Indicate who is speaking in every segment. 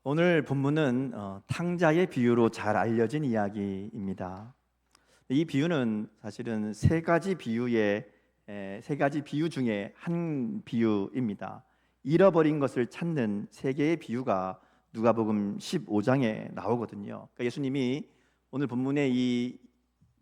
Speaker 1: 오늘 본문은 탕자의 비유로 잘 알려진 이야기입니다. 이 비유는 사실은 세 가지 비유 중에 한 비유입니다. 잃어버린 것을 찾는 세 개의 비유가 누가복음 15장에 나오거든요. 그러니까 예수님이 오늘 본문의 이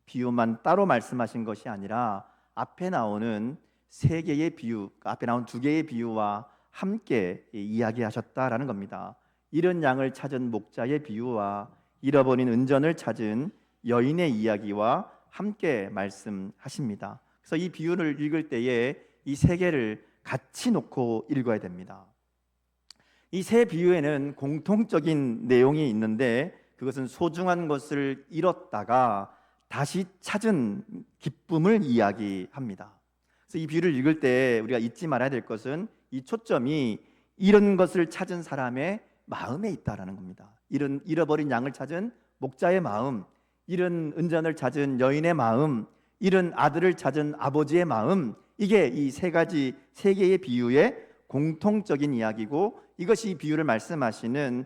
Speaker 1: 비유만 따로 말씀하신 것이 아니라 앞에 나오는 세 개의 비유, 앞에 나온 두 개의 비유와 함께 이야기하셨다라는 겁니다. 잃은 양을 찾은 목자의 비유와 잃어버린 은전을 찾은 여인의 이야기와 함께 말씀하십니다. 그래서 이 비유를 읽을 때에 이 세 개를 같이 놓고 읽어야 됩니다. 이 세 비유에는 공통적인 내용이 있는데 그것은 소중한 것을 잃었다가 다시 찾은 기쁨을 이야기합니다. 그래서 이 비유를 읽을 때 우리가 잊지 말아야 될 것은 이 초점이 잃은 것을 찾은 사람의 마음에 있다라는 겁니다. 잃어버린 양을 찾은 목자의 마음, 잃은 은전을 찾은 여인의 마음, 잃은 아들을 찾은 아버지의 마음, 이게 이 세 개의 비유의 공통적인 이야기고 이것이 이 비유를 말씀하시는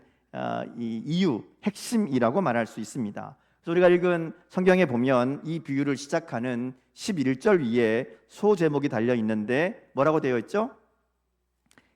Speaker 1: 이 이유, 핵심이라고 말할 수 있습니다. 그래서 우리가 읽은 성경에 보면 이 비유를 시작하는 11절 위에 소제목이 달려 있는데 뭐라고 되어 있죠?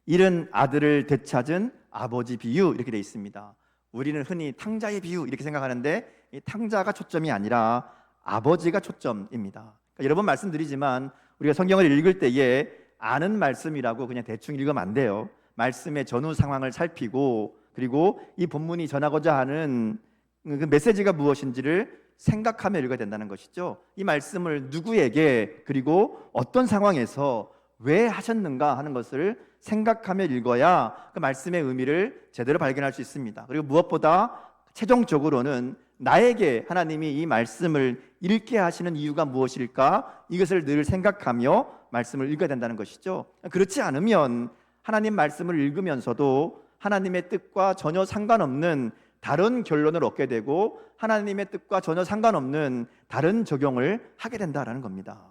Speaker 1: 잃은 아들을 되찾은 아버지 비유 이렇게 되어 있습니다. 우리는 흔히 탕자의 비유 이렇게 생각하는데 이 탕자가 초점이 아니라 아버지가 초점입니다. 그러니까 여러 번 말씀드리지만 우리가 성경을 읽을 때에 아는 말씀이라고 그냥 대충 읽으면 안 돼요. 말씀의 전후 상황을 살피고 그리고 이 본문이 전하고자 하는 그 메시지가 무엇인지를 생각하며 읽어야 된다는 것이죠. 이 말씀을 누구에게 그리고 어떤 상황에서 왜 하셨는가 하는 것을 생각하며 읽어야 그 말씀의 의미를 제대로 발견할 수 있습니다. 그리고 무엇보다 최종적으로는 나에게 하나님이 이 말씀을 읽게 하시는 이유가 무엇일까? 이것을 늘 생각하며 말씀을 읽어야 된다는 것이죠. 그렇지 않으면 하나님 말씀을 읽으면서도 하나님의 뜻과 전혀 상관없는 다른 결론을 얻게 되고 하나님의 뜻과 전혀 상관없는 다른 적용을 하게 된다는 겁니다.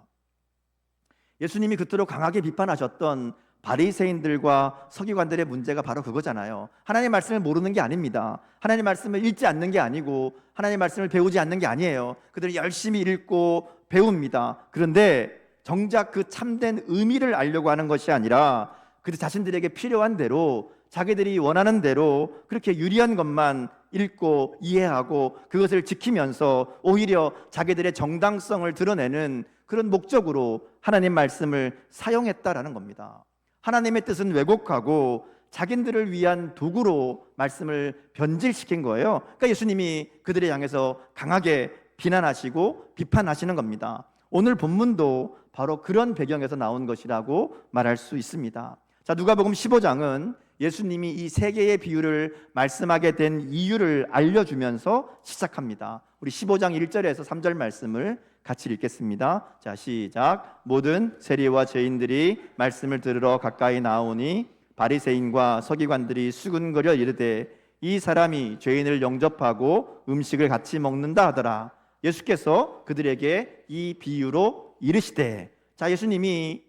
Speaker 1: 예수님이 그토록 강하게 비판하셨던 바리새인들과 서기관들의 문제가 바로 그거잖아요. 하나님의 말씀을 모르는 게 아닙니다. 하나님의 말씀을 읽지 않는 게 아니고 하나님의 말씀을 배우지 않는 게 아니에요. 그들이 열심히 읽고 배웁니다. 그런데 정작 그 참된 의미를 알려고 하는 것이 아니라 그들 자신들에게 필요한 대로 자기들이 원하는 대로 그렇게 유리한 것만 읽고 이해하고 그것을 지키면서 오히려 자기들의 정당성을 드러내는 그런 목적으로 하나님 말씀을 사용했다라는 겁니다. 하나님의 뜻은 왜곡하고 자기들을 위한 도구로 말씀을 변질시킨 거예요. 그러니까 예수님이 그들을 향해서 강하게 비난하시고 비판하시는 겁니다. 오늘 본문도 바로 그런 배경에서 나온 것이라고 말할 수 있습니다. 자, 누가복음 15장은 예수님이 이 세 개의 비유를 말씀하게 된 이유를 알려주면서 시작합니다. 우리 15장 1절에서 3절 말씀을 같이 읽겠습니다. 자, 시작. 모든 세리와 죄인들이 말씀을 들으러 가까이 나오니 바리새인과 서기관들이 수군거려 이르되 이 사람이 죄인을 영접하고 음식을 같이 먹는다 하더라. 예수께서 그들에게 이 비유로 이르시되, 자, 예수님이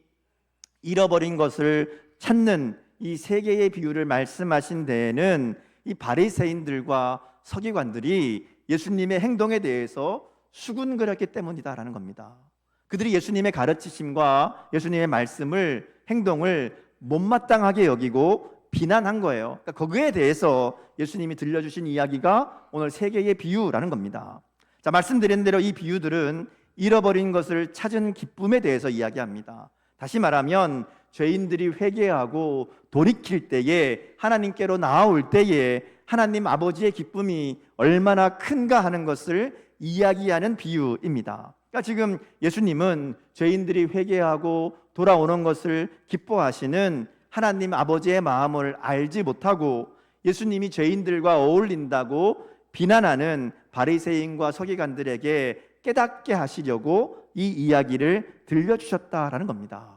Speaker 1: 잃어버린 것을 찾는 이 세 개의 비유를 말씀하신 데에는 이 바리새인들과 서기관들이 예수님의 행동에 대해서 수군거렸기 때문이다라는 겁니다. 그들이 예수님의 가르치심과 예수님의 말씀을 행동을 못마땅하게 여기고 비난한 거예요. 그러니까 거기에 대해서 예수님이 들려주신 이야기가 오늘 세 개의 비유라는 겁니다. 자, 말씀드린 대로 이 비유들은 잃어버린 것을 찾은 기쁨에 대해서 이야기합니다. 다시 말하면 죄인들이 회개하고 돌이킬 때에 하나님께로 나아올 때에 하나님 아버지의 기쁨이 얼마나 큰가 하는 것을 이야기하는 비유입니다. 그러니까 지금 예수님은 죄인들이 회개하고 돌아오는 것을 기뻐하시는 하나님 아버지의 마음을 알지 못하고 예수님이 죄인들과 어울린다고 비난하는 바리새인과 서기관들에게 깨닫게 하시려고 이 이야기를 들려주셨다라는 겁니다.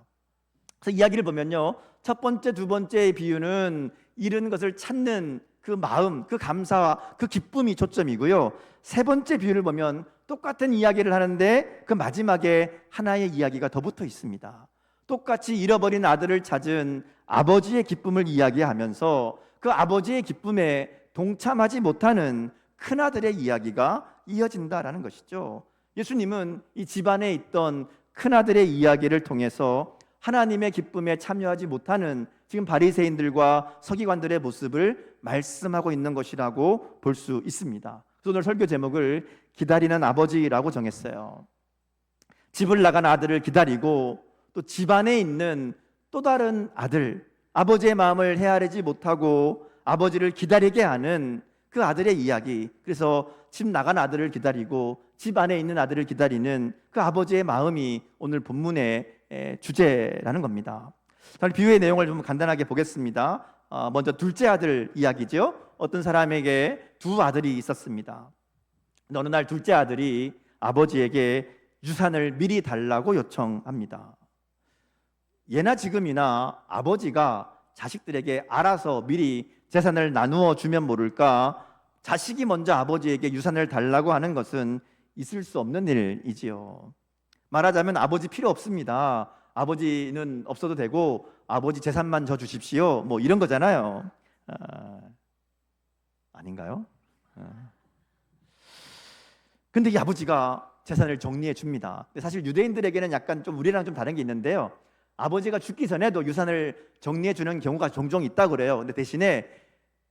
Speaker 1: 그래서 이야기를 보면요, 첫 번째, 두 번째의 비유는 잃은 것을 찾는 그 마음, 그 감사와 그 기쁨이 초점이고요. 세 번째 비유를 보면 똑같은 이야기를 하는데 그 마지막에 하나의 이야기가 더 붙어 있습니다. 똑같이 잃어버린 아들을 찾은 아버지의 기쁨을 이야기하면서 그 아버지의 기쁨에 동참하지 못하는 큰아들의 이야기가 이어진다라는 것이죠. 예수님은 이 집안에 있던 큰아들의 이야기를 통해서 하나님의 기쁨에 참여하지 못하는 지금 바리새인들과 서기관들의 모습을 말씀하고 있는 것이라고 볼 수 있습니다. 그래서 오늘 설교 제목을 기다리는 아버지라고 정했어요. 집을 나간 아들을 기다리고 또 집안에 있는 또 다른 아들, 아버지의 마음을 헤아리지 못하고 아버지를 기다리게 하는 그 아들의 이야기. 그래서 집 나간 아들을 기다리고 집 안에 있는 아들을 기다리는 그 아버지의 마음이 오늘 본문의 주제라는 겁니다. 비유의 내용을 좀 간단하게 보겠습니다. 먼저 둘째 아들 이야기죠. 어떤 사람에게 두 아들이 있었습니다. 어느 날 둘째 아들이 아버지에게 유산을 미리 달라고 요청합니다. 예나 지금이나 아버지가 자식들에게 알아서 미리 재산을 나누어 주면 모를까, 자식이 먼저 아버지에게 유산을 달라고 하는 것은 있을 수 없는 일이지요. 말하자면 아버지 필요 없습니다. 아버지는 없어도 되고 아버지 재산만 줘 주십시오. 뭐 이런 거잖아요. 아닌가요? 근데 이 아버지가 재산을 정리해 줍니다. 근데 사실 유대인들에게는 약간 좀 우리랑 좀 다른 게 있는데요. 아버지가 죽기 전에도 유산을 정리해 주는 경우가 종종 있다고 그래요. 근데 대신에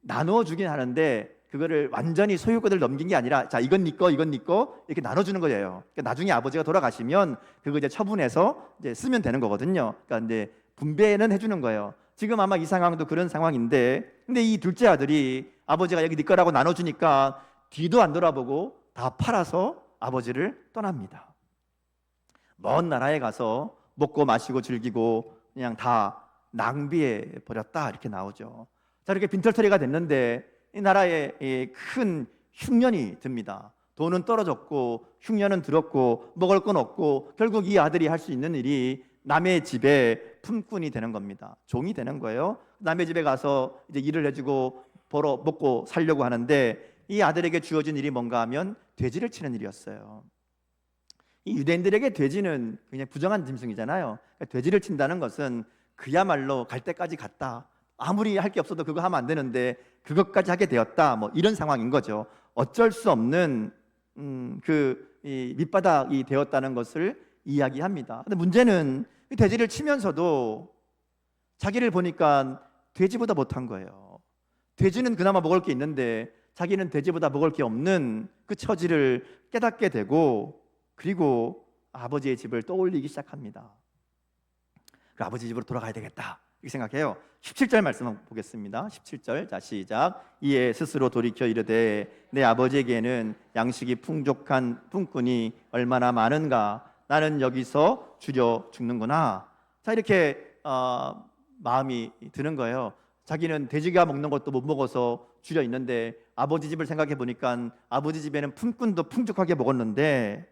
Speaker 1: 나누어 주긴 하는데 그거를 완전히 소유권을 넘긴 게 아니라, 자, 이건 네 거, 이건 네 거, 이렇게 나눠주는 거예요. 그러니까 나중에 아버지가 돌아가시면 그거 이제 처분해서 이제 쓰면 되는 거거든요. 그러니까 이제 분배는 해주는 거예요. 지금 아마 이 상황도 그런 상황인데, 근데 이 둘째 아들이 아버지가 여기 네 거라고 나눠주니까 뒤도 안 돌아보고 다 팔아서 아버지를 떠납니다. 먼 나라에 가서 먹고 마시고 즐기고 그냥 다 낭비해 버렸다, 이렇게 나오죠. 자, 이렇게 빈털터리가 됐는데 이 나라에 큰 흉년이 듭니다. 돈은 떨어졌고 흉년은 들었고 먹을 건 없고 결국 이 아들이 할 수 있는 일이 남의 집에 품꾼이 되는 겁니다. 종이 되는 거예요. 남의 집에 가서 이제 일을 해주고 벌어 먹고 살려고 하는데, 이 아들에게 주어진 일이 뭔가 하면 돼지를 치는 일이었어요. 이 유대인들에게 돼지는 그냥 부정한 짐승이잖아요. 그러니까 돼지를 친다는 것은 그야말로 갈 때까지 갔다, 아무리 할 게 없어도 그거 하면 안 되는데 그것까지 하게 되었다, 뭐 이런 상황인 거죠. 어쩔 수 없는 이 밑바닥이 되었다는 것을 이야기합니다. 근데 문제는 이 돼지를 치면서도 자기를 보니까 돼지보다 못한 거예요. 돼지는 그나마 먹을 게 있는데 자기는 돼지보다 먹을 게 없는 그 처지를 깨닫게 되고, 그리고 아버지의 집을 떠올리기 시작합니다. 그 아버지 집으로 돌아가야 되겠다, 이렇게 생각해요. 17절 말씀 한번 보겠습니다. 17절, 자 시작. 이에 스스로 돌이켜 이르되 내 아버지에게는 양식이 풍족한 품꾼이 얼마나 많은가, 나는 여기서 줄여 죽는구나. 자, 이렇게 마음이 드는 거예요. 자기는 돼지가 먹는 것도 못 먹어서 줄여 있는데 아버지 집을 생각해 보니까 아버지 집에는 품꾼도 풍족하게 먹었는데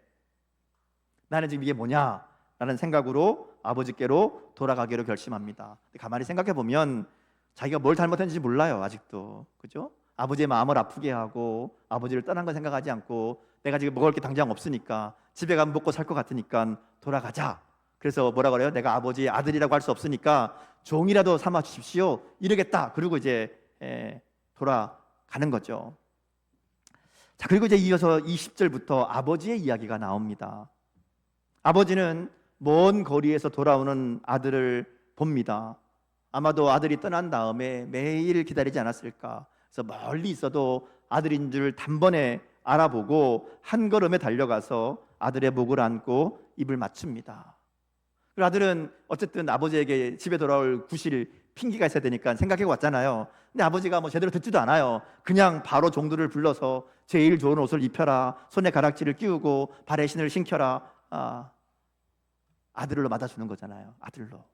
Speaker 1: 나는 지금 이게 뭐냐 라는 생각으로 아버지께로 돌아가기로 결심합니다. 가만히 생각해 보면 자기가 뭘 잘못했는지 몰라요, 아직도. 그죠? 아버지의 마음을 아프게 하고 아버지를 떠난 건 생각하지 않고, 내가 지금 먹을 게 당장 없으니까 집에 가면 먹고 살 것 같으니까 돌아가자. 그래서 뭐라 그래요? 내가 아버지의 아들이라고 할 수 없으니까 종이라도 삼아 주십시오, 이러겠다. 그리고 이제 돌아가는 거죠. 자, 그리고 이제 이어서 20절부터 아버지의 이야기가 나옵니다. 아버지는 먼 거리에서 돌아오는 아들을 봅니다. 아마도 아들이 떠난 다음에 매일 기다리지 않았을까. 그래서 멀리 있어도 아들인 줄 단번에 알아보고 한 걸음에 달려가서 아들의 목을 안고 입을 맞춥니다. 그 아들은 어쨌든 아버지에게 집에 돌아올 구실 핑계가 있어야 되니까 생각해 왔잖아요. 근데 아버지가 뭐 제대로 듣지도 않아요. 그냥 바로 종들을 불러서 제일 좋은 옷을 입혀라, 손에 가락지를 끼우고 발에 신을 신겨라, 아들로 맞아주는 거잖아요. 아들로.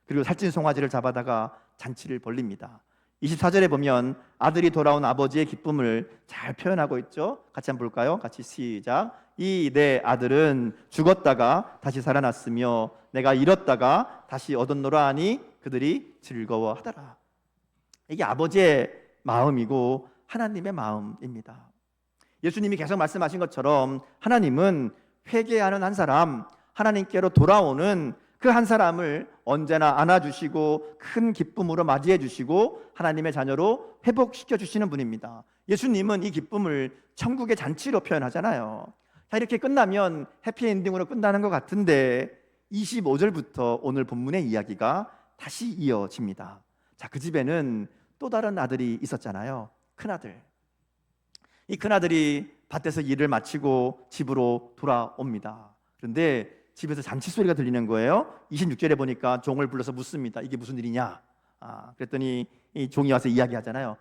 Speaker 1: 그리고 살찐 송아지를 잡아다가 잔치를 벌립니다. 24절에 보면 아들이 돌아온 아버지의 기쁨을 잘 표현하고 있죠. 같이 한번 볼까요? 같이 시작. 이 내 아들은 죽었다가 다시 살아났으며 내가 잃었다가 다시 얻었노라 하니 그들이 즐거워하더라. 이게 아버지의 마음이고 하나님의 마음입니다. 예수님이 계속 말씀하신 것처럼 하나님은 회개하는 한 사람, 하나님께로 돌아오는 그 한 사람을 언제나 안아주시고 큰 기쁨으로 맞이해 주시고 하나님의 자녀로 회복시켜 주시는 분입니다. 예수님은 이 기쁨을 천국의 잔치로 표현하잖아요. 자, 이렇게 끝나면 해피엔딩으로 끝나는 것 같은데 25절부터 오늘 본문의 이야기가 다시 이어집니다. 자, 그 집에는 또 다른 아들이 있었잖아요. 큰아들. 이 큰아들이 밭에서 일을 마치고 집으로 돌아옵니다. 그런데 집에서 잔치 소리가 들리는 거예요. 26절에 보니까 종을 불러서 묻습니다. 이게 무슨 일이냐? 그랬더니 이 종이 와서 이야기하잖아요.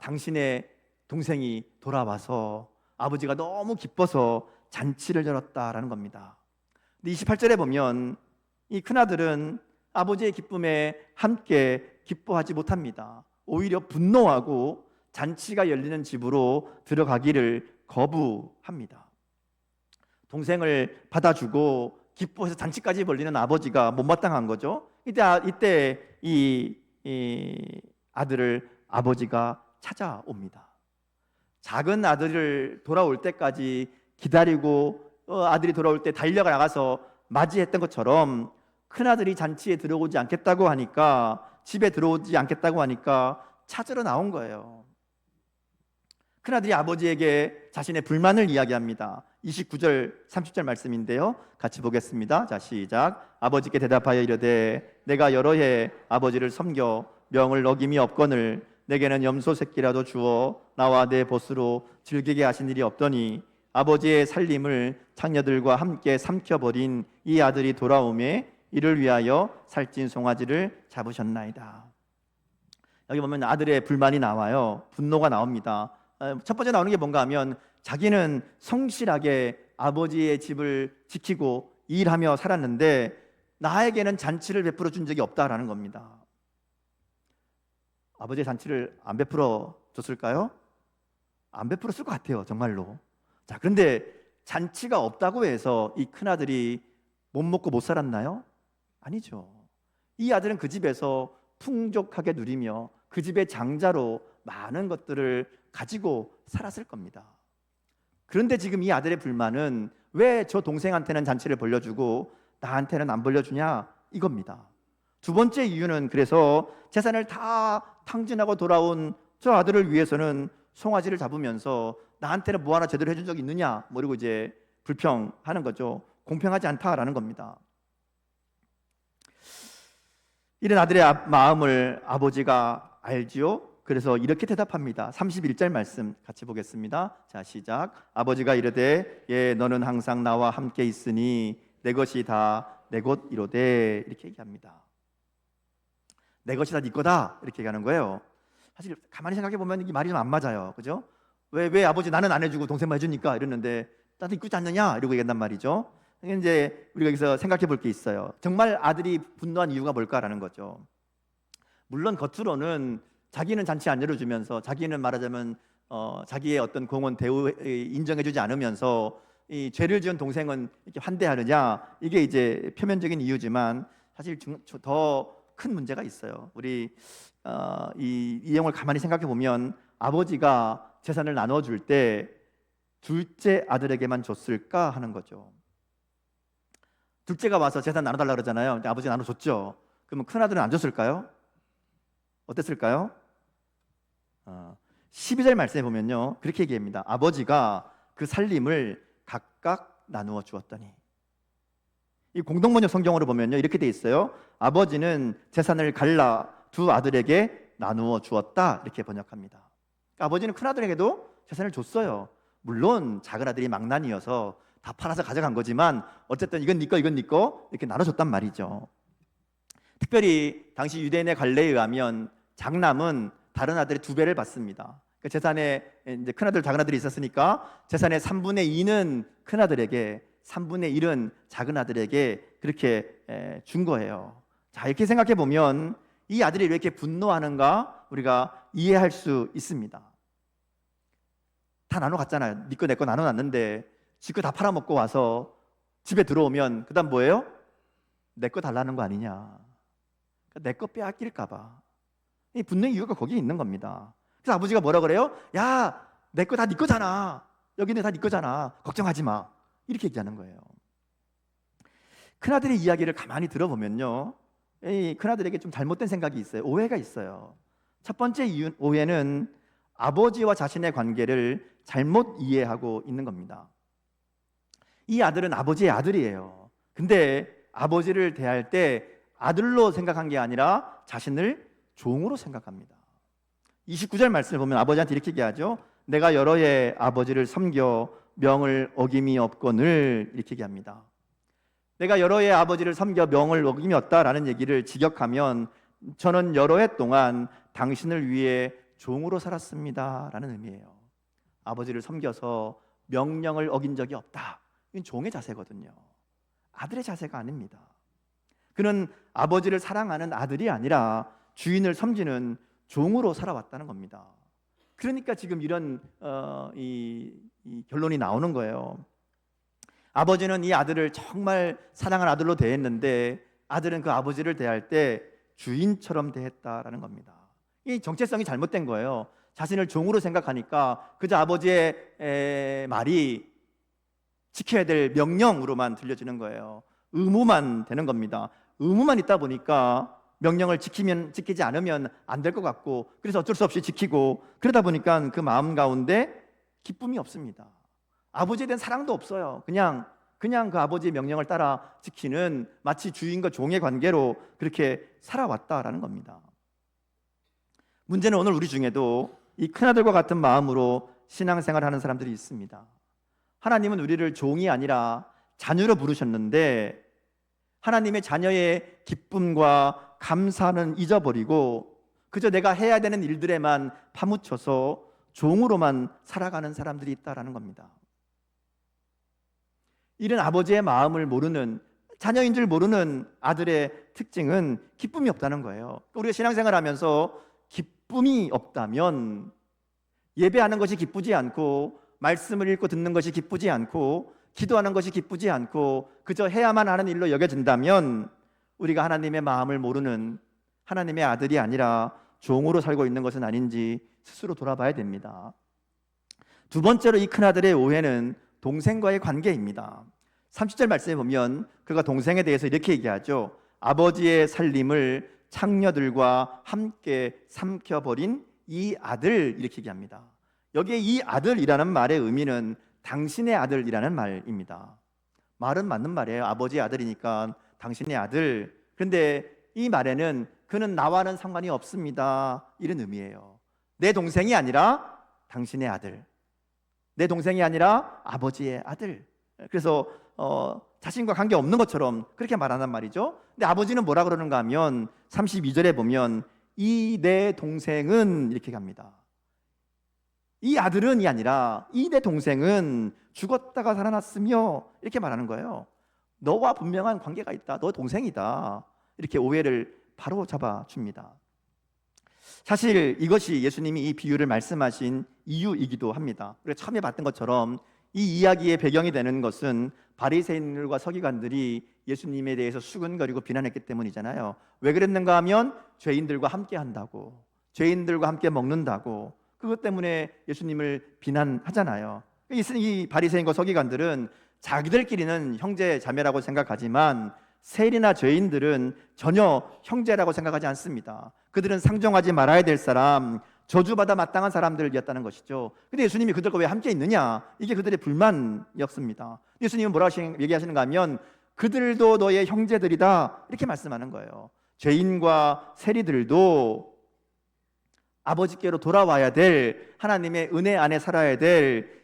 Speaker 1: 당신의 동생이 돌아와서 아버지가 너무 기뻐서 잔치를 열었다라는 겁니다. 근데 28절에 보면 이 큰아들은 아버지의 기쁨에 함께 기뻐하지 못합니다. 오히려 분노하고 잔치가 열리는 집으로 들어가기를 거부합니다. 동생을 받아주고 기뻐해서 잔치까지 벌리는 아버지가 못마땅한 거죠. 이때 이 아들을 아버지가 찾아옵니다. 작은 아들을 돌아올 때까지 기다리고 아들이 돌아올 때 달려가 나가서 맞이했던 것처럼 큰아들이 잔치에 들어오지 않겠다고 하니까, 집에 들어오지 않겠다고 하니까 찾으러 나온 거예요. 큰아들이 아버지에게 자신의 불만을 이야기합니다. 29절 30절 말씀인데요, 같이 보겠습니다. 자, 시작. 아버지께 대답하여 이르되 내가 여러 해 아버지를 섬겨 명을 어김이 없거늘 내게는 염소 새끼라도 주어 나와 내 보스로 즐기게 하신 일이 없더니 아버지의 살림을 창녀들과 함께 삼켜버린 이 아들이 돌아오매 이를 위하여 살찐 송아지를 잡으셨나이다. 여기 보면 아들의 불만이 나와요. 분노가 나옵니다. 첫 번째 나오는 게 뭔가 하면 자기는 성실하게 아버지의 집을 지키고 일하며 살았는데 나에게는 잔치를 베풀어 준 적이 없다라는 겁니다. 아버지의 잔치를 안 베풀어 줬을까요? 안 베풀었을 것 같아요, 정말로. 자, 그런데 잔치가 없다고 해서 이 큰아들이 못 먹고 못 살았나요? 아니죠. 이 아들은 그 집에서 풍족하게 누리며 그 집의 장자로 많은 것들을 가지고 살았을 겁니다. 그런데 지금 이 아들의 불만은 왜 저 동생한테는 잔치를 벌려주고 나한테는 안 벌려주냐, 이겁니다. 두 번째 이유는 그래서 재산을 다 탕진하고 돌아온 저 아들을 위해서는 송아지를 잡으면서 나한테는 뭐 하나 제대로 해준 적이 있느냐, 그리고 이제 불평하는 거죠. 공평하지 않다라는 겁니다. 이런 아들의 마음을 아버지가 알지요. 그래서 이렇게 대답합니다. 31절 말씀 같이 보겠습니다. 자, 시작. 아버지가 이르되 예, 너는 항상 나와 함께 있으니 내 것이 다 내 것 이로되, 이렇게 얘기합니다. 내 것이 다 네 거다, 이렇게 얘기하는 거예요. 사실 가만히 생각해 보면 이 말이 좀 안 맞아요. 그죠? 왜 아버지 나는 안 해주고 동생만 해주니까 이러는데 나도 이쁘지 않느냐, 이러고 얘기한단 말이죠. 이제 우리가 여기서 생각해 볼 게 있어요. 정말 아들이 분노한 이유가 뭘까라는 거죠. 물론 겉으로는 자기는 잔치 안 열어주면서, 자기는 말하자면 자기의 어떤 공헌 대우 인정해주지 않으면서 이 죄를 지은 동생은 이렇게 환대하느냐, 이게 이제 표면적인 이유지만 사실 더 큰 문제가 있어요. 우리 이 내용을 가만히 생각해 보면 아버지가 재산을 나눠줄 때 둘째 아들에게만 줬을까 하는 거죠. 둘째가 와서 재산 나눠달라 그러잖아요. 근데 아버지가 나눠줬죠. 그러면 큰아들은 안 줬을까요? 어땠을까요? 12절 말씀에 보면요, 그렇게 얘기합니다. 아버지가 그 살림을 각각 나누어 주었더니. 이 공동번역 성경으로 보면요, 이렇게 돼 있어요. 아버지는 재산을 갈라 두 아들에게 나누어 주었다, 이렇게 번역합니다. 그러니까 아버지는 큰아들에게도 재산을 줬어요. 물론 작은 아들이 망난이어서 다 팔아서 가져간 거지만 어쨌든 이건 네 거, 이건 네 거, 이렇게 나눠줬단 말이죠. 특별히 당시 유대인의 관례에 의하면 장남은 다른 아들의 2배를 받습니다. 그러니까 재산에 이제 큰아들, 작은아들이 있었으니까 재산의 3분의 2는 큰아들에게, 3분의 1은 작은아들에게 그렇게 준 거예요. 자, 이렇게 생각해 보면 이 아들이 왜 이렇게 분노하는가 우리가 이해할 수 있습니다. 다 나눠 갔잖아요. 네 거 내 거 나눠놨는데 지 거 다 팔아먹고 와서 집에 들어오면 그 다음 뭐예요? 내 거 달라는 거 아니냐, 내 거 빼앗길까 봐. 이 분노의 이유가 거기에 있는 겁니다. 그래서 아버지가 뭐라 그래요? 야, 내 거 다 네 거잖아, 여기는 다 네 거잖아, 걱정하지 마, 이렇게 얘기하는 거예요. 큰아들의 이야기를 가만히 들어보면요, 이 큰아들에게 좀 잘못된 생각이 있어요. 오해가 있어요. 첫 번째 오해는 아버지와 자신의 관계를 잘못 이해하고 있는 겁니다. 이 아들은 아버지의 아들이에요. 근데 아버지를 대할 때 아들로 생각한 게 아니라 자신을 종으로 생각합니다. 29절 말씀을 보면 아버지한테 이렇게 얘기하죠. 내가 여러 해 아버지를 섬겨 명을 어김이 없거늘, 이렇게 얘기합니다. 내가 여러 해 아버지를 섬겨 명을 어김이 없다라는 얘기를 직역하면 저는 여러 해 동안 당신을 위해 종으로 살았습니다 라는 의미예요. 아버지를 섬겨서 명령을 어긴 적이 없다. 이건 종의 자세거든요. 아들의 자세가 아닙니다. 그는 아버지를 사랑하는 아들이 아니라 주인을 섬기는 종으로 살아왔다는 겁니다. 그러니까 지금 이런 이 결론이 나오는 거예요. 아버지는 이 아들을 정말 사랑하는 아들로 대했는데 아들은 그 아버지를 대할 때 주인처럼 대했다라는 겁니다. 이 정체성이 잘못된 거예요. 자신을 종으로 생각하니까 그저 아버지의 말이 지켜야 될 명령으로만 들려지는 거예요. 의무만 되는 겁니다. 의무만 있다 보니까 명령을 지키지 않으면 안 될 것 같고, 그래서 어쩔 수 없이 지키고, 그러다 보니까 그 마음 가운데 기쁨이 없습니다. 아버지에 대한 사랑도 없어요. 그냥 그 아버지의 명령을 따라 지키는 마치 주인과 종의 관계로 그렇게 살아왔다라는 겁니다. 문제는 오늘 우리 중에도 이 큰아들과 같은 마음으로 신앙생활하는 사람들이 있습니다. 하나님은 우리를 종이 아니라 자녀로 부르셨는데 하나님의 자녀의 기쁨과 감사는 잊어버리고 그저 내가 해야 되는 일들에만 파묻혀서 종으로만 살아가는 사람들이 있다라는 겁니다. 이런 아버지의 마음을 모르는, 자녀인 줄 모르는 아들의 특징은 기쁨이 없다는 거예요. 우리가 신앙생활하면서 기쁨이 없다면 예배하는 것이 기쁘지 않고, 말씀을 읽고 듣는 것이 기쁘지 않고, 기도하는 것이 기쁘지 않고 그저 해야만 하는 일로 여겨진다면 우리가 하나님의 마음을 모르는 하나님의 아들이 아니라 종으로 살고 있는 것은 아닌지 스스로 돌아봐야 됩니다. 두 번째로 이 큰아들의 오해는 동생과의 관계입니다. 30절 말씀에 보면 그가 동생에 대해서 이렇게 얘기하죠. 아버지의 살림을 창녀들과 함께 삼켜버린 이 아들, 이렇게 얘기합니다. 여기에 이 아들이라는 말의 의미는 당신의 아들이라는 말입니다. 말은 맞는 말이에요. 아버지의 아들이니까 당신의 아들. 그런데 이 말에는 그는 나와는 상관이 없습니다, 이런 의미예요. 내 동생이 아니라 당신의 아들, 내 동생이 아니라 아버지의 아들. 그래서 자신과 관계없는 것처럼 그렇게 말하는 말이죠. 근데 아버지는 뭐라 그러는가 하면 32절에 보면 이 내 동생은, 이렇게 갑니다. 이 아들은이 아니라 이 내 동생은 죽었다가 살아났으며, 이렇게 말하는 거예요. 너와 분명한 관계가 있다, 너 동생이다, 이렇게 오해를 바로 잡아줍니다. 사실 이것이 예수님이 이 비유를 말씀하신 이유이기도 합니다. 우리가 처음에 봤던 것처럼 이 이야기의 배경이 되는 것은 바리새인들과 서기관들이 예수님에 대해서 수근거리고 비난했기 때문이잖아요. 왜 그랬는가 하면 죄인들과 함께 한다고, 죄인들과 함께 먹는다고, 그것 때문에 예수님을 비난하잖아요. 이 바리새인과 서기관들은 자기들끼리는 형제 자매라고 생각하지만 세리나 죄인들은 전혀 형제라고 생각하지 않습니다. 그들은 상종하지 말아야 될 사람, 저주받아 마땅한 사람들이었다는 것이죠. 근데 예수님이 그들과 왜 함께 있느냐? 이게 그들의 불만이었습니다. 예수님은 뭐라고 얘기하시는가 하면 그들도 너의 형제들이다, 이렇게 말씀하는 거예요. 죄인과 세리들도 아버지께로 돌아와야 될, 하나님의 은혜 안에 살아야 될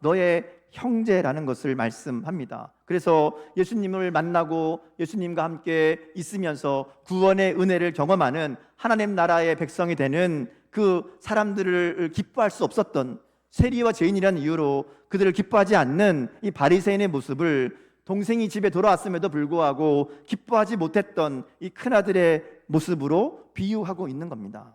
Speaker 1: 너의 형제라는 것을 말씀합니다. 그래서 예수님을 만나고 예수님과 함께 있으면서 구원의 은혜를 경험하는 하나님 나라의 백성이 되는 그 사람들을 기뻐할 수 없었던, 세리와 죄인이라는 이유로 그들을 기뻐하지 않는 이 바리새인의 모습을 동생이 집에 돌아왔음에도 불구하고 기뻐하지 못했던 이 큰아들의 모습으로 비유하고 있는 겁니다.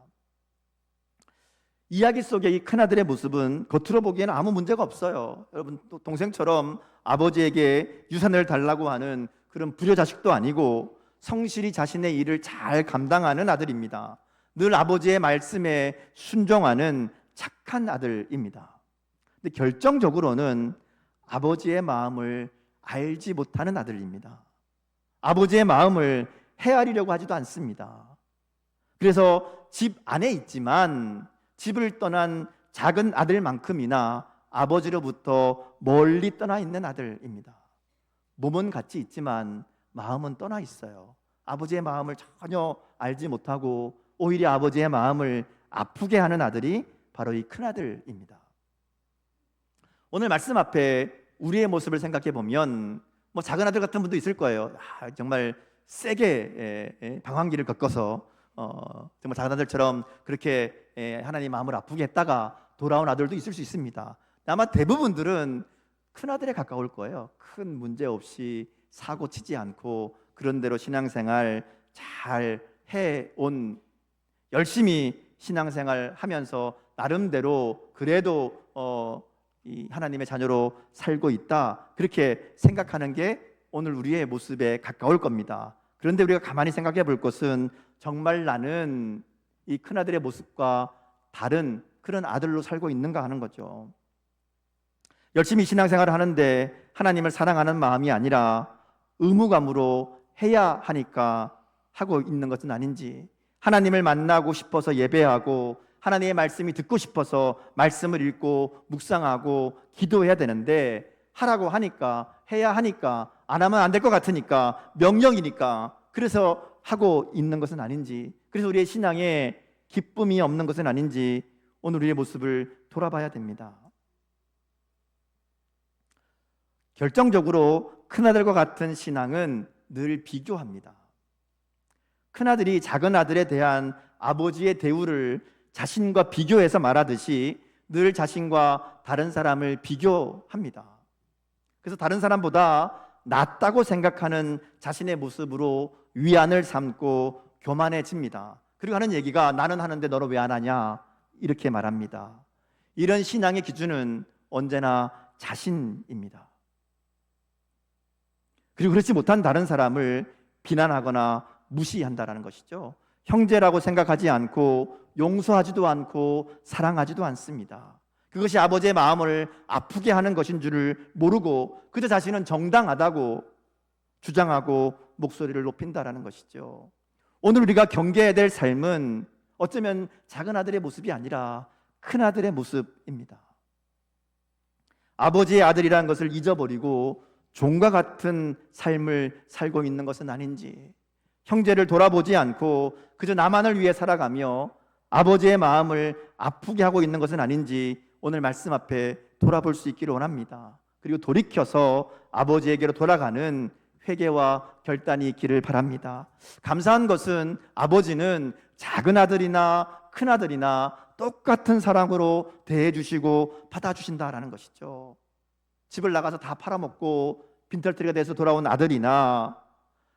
Speaker 1: 이야기 속의 이 큰아들의 모습은 겉으로 보기에는 아무 문제가 없어요. 여러분, 또 동생처럼 아버지에게 유산을 달라고 하는 그런 불효자식도 아니고 성실히 자신의 일을 잘 감당하는 아들입니다. 늘 아버지의 말씀에 순종하는 착한 아들입니다. 근데 결정적으로는 아버지의 마음을 알지 못하는 아들입니다. 아버지의 마음을 헤아리려고 하지도 않습니다. 그래서 집 안에 있지만 집을 떠난 작은 아들만큼이나 아버지로부터 멀리 떠나 있는 아들입니다. 몸은 같이 있지만 마음은 떠나 있어요. 아버지의 마음을 전혀 알지 못하고 오히려 아버지의 마음을 아프게 하는 아들이 바로 이 큰아들입니다. 오늘 말씀 앞에 우리의 모습을 생각해 보면 작은 아들 같은 분도 있을 거예요. 정말 세게 방황기를 겪어서 정말 작은 아들처럼 그렇게 하나님 마음을 아프게 했다가 돌아온 아들도 있을 수 있습니다. 아마 대부분들은 큰 아들에 가까울 거예요. 큰 문제 없이 사고 치지 않고 그런 대로 신앙생활 잘 해온, 열심히 신앙생활 하면서 나름대로 그래도 이 하나님의 자녀로 살고 있다, 그렇게 생각하는 게 오늘 우리의 모습에 가까울 겁니다. 그런데 우리가 가만히 생각해 볼 것은 정말 나는 이 큰아들의 모습과 다른 그런 아들로 살고 있는가 하는 거죠. 열심히 신앙생활을 하는데 하나님을 사랑하는 마음이 아니라 의무감으로 해야 하니까 하고 있는 것은 아닌지, 하나님을 만나고 싶어서 예배하고 하나님의 말씀이 듣고 싶어서 말씀을 읽고 묵상하고 기도해야 되는데 하라고 하니까, 해야 하니까, 안 하면 안 될 것 같으니까, 명령이니까 그래서 하고 있는 것은 아닌지, 그래서 우리의 신앙에 기쁨이 없는 것은 아닌지 오늘 우리의 모습을 돌아봐야 됩니다. 결정적으로 큰아들과 같은 신앙은 늘 비교합니다. 큰아들이 작은 아들에 대한 아버지의 대우를 자신과 비교해서 말하듯이 늘 자신과 다른 사람을 비교합니다. 그래서 다른 사람보다 낫다고 생각하는 자신의 모습으로 위안을 삼고 교만해집니다. 그리고 하는 얘기가 나는 하는데 너는 왜 안 하냐, 이렇게 말합니다. 이런 신앙의 기준은 언제나 자신입니다. 그리고 그렇지 못한 다른 사람을 비난하거나 무시한다라는 것이죠. 형제라고 생각하지 않고 용서하지도 않고 사랑하지도 않습니다. 그것이 아버지의 마음을 아프게 하는 것인 줄을 모르고 그저 자신은 정당하다고 주장하고 목소리를 높인다라는 것이죠. 오늘 우리가 경계해야 될 삶은 어쩌면 작은 아들의 모습이 아니라 큰 아들의 모습입니다. 아버지의 아들이라는 것을 잊어버리고 종과 같은 삶을 살고 있는 것은 아닌지, 형제를 돌아보지 않고 그저 나만을 위해 살아가며 아버지의 마음을 아프게 하고 있는 것은 아닌지 오늘 말씀 앞에 돌아볼 수 있기를 원합니다. 그리고 돌이켜서 아버지에게로 돌아가는 회개와 결단이 있기를 바랍니다. 감사한 것은 아버지는 작은 아들이나 큰 아들이나 똑같은 사랑으로 대해주시고 받아주신다라는 것이죠. 집을 나가서 다 팔아먹고 빈털터리가 돼서 돌아온 아들이나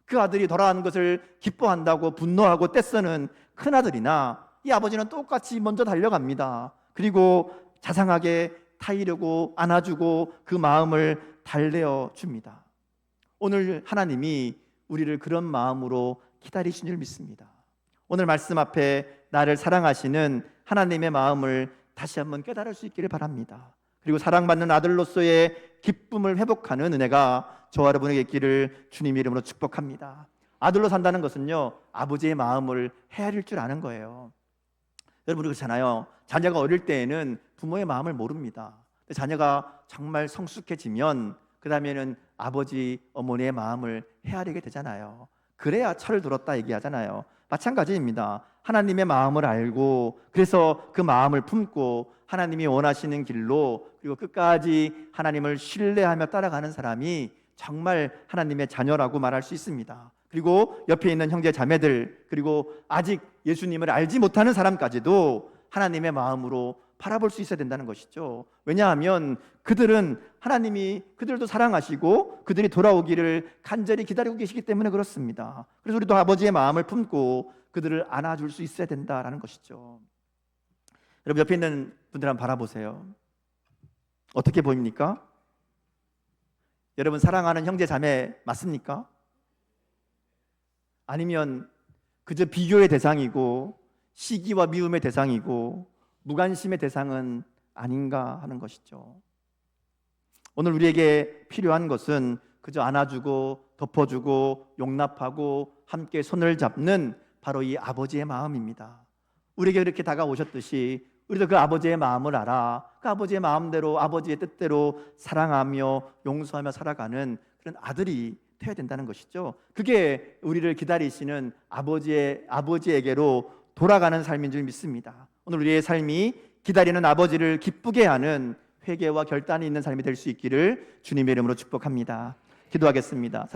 Speaker 1: 그 아들이 돌아온 것을 기뻐한다고 분노하고 떼쓰는 큰 아들이나 이 아버지는 똑같이 먼저 달려갑니다. 그리고 자상하게 타이르고 안아주고 그 마음을 달래어 줍니다. 오늘 하나님이 우리를 그런 마음으로 기다리신 줄 믿습니다. 오늘 말씀 앞에 나를 사랑하시는 하나님의 마음을 다시 한번 깨달을 수 있기를 바랍니다. 그리고 사랑받는 아들로서의 기쁨을 회복하는 은혜가 저와 여러분에게 있기를 주님 이름으로 축복합니다. 아들로 산다는 것은요, 아버지의 마음을 헤아릴 줄 아는 거예요. 여러분 그렇잖아요. 자녀가 어릴 때에는 부모의 마음을 모릅니다. 근데 자녀가 정말 성숙해지면 그 다음에는 아버지, 어머니의 마음을 헤아리게 되잖아요. 그래야 철을 들었다 얘기하잖아요. 마찬가지입니다. 하나님의 마음을 알고 그래서 그 마음을 품고 하나님이 원하시는 길로 그리고 끝까지 하나님을 신뢰하며 따라가는 사람이 정말 하나님의 자녀라고 말할 수 있습니다. 그리고 옆에 있는 형제 자매들, 그리고 아직 예수님을 알지 못하는 사람까지도 하나님의 마음으로 바라볼 수 있어야 된다는 것이죠. 왜냐하면 그들은 하나님이 그들도 사랑하시고 그들이 돌아오기를 간절히 기다리고 계시기 때문에 그렇습니다. 그래서 우리도 아버지의 마음을 품고 그들을 안아줄 수 있어야 된다는 것이죠. 여러분 옆에 있는 분들 한번 바라보세요. 어떻게 보입니까? 여러분 사랑하는 형제 자매 맞습니까? 아니면 그저 비교의 대상이고 시기와 미움의 대상이고 무관심의 대상은 아닌가 하는 것이죠. 오늘 우리에게 필요한 것은 그저 안아주고 덮어주고 용납하고 함께 손을 잡는 바로 이 아버지의 마음입니다. 우리에게 그렇게 다가오셨듯이 우리도 그 아버지의 마음을 알아 그 아버지의 마음대로 아버지의 뜻대로 사랑하며 용서하며 살아가는 그런 아들이 되어야 된다는 것이죠. 그게 우리를 기다리시는 아버지에게로 돌아가는 삶인 줄 믿습니다. 오늘 우리의 삶이 기다리는 아버지를 기쁘게 하는 회개와 결단이 있는 삶이 될 수 있기를 주님의 이름으로 축복합니다. 기도하겠습니다.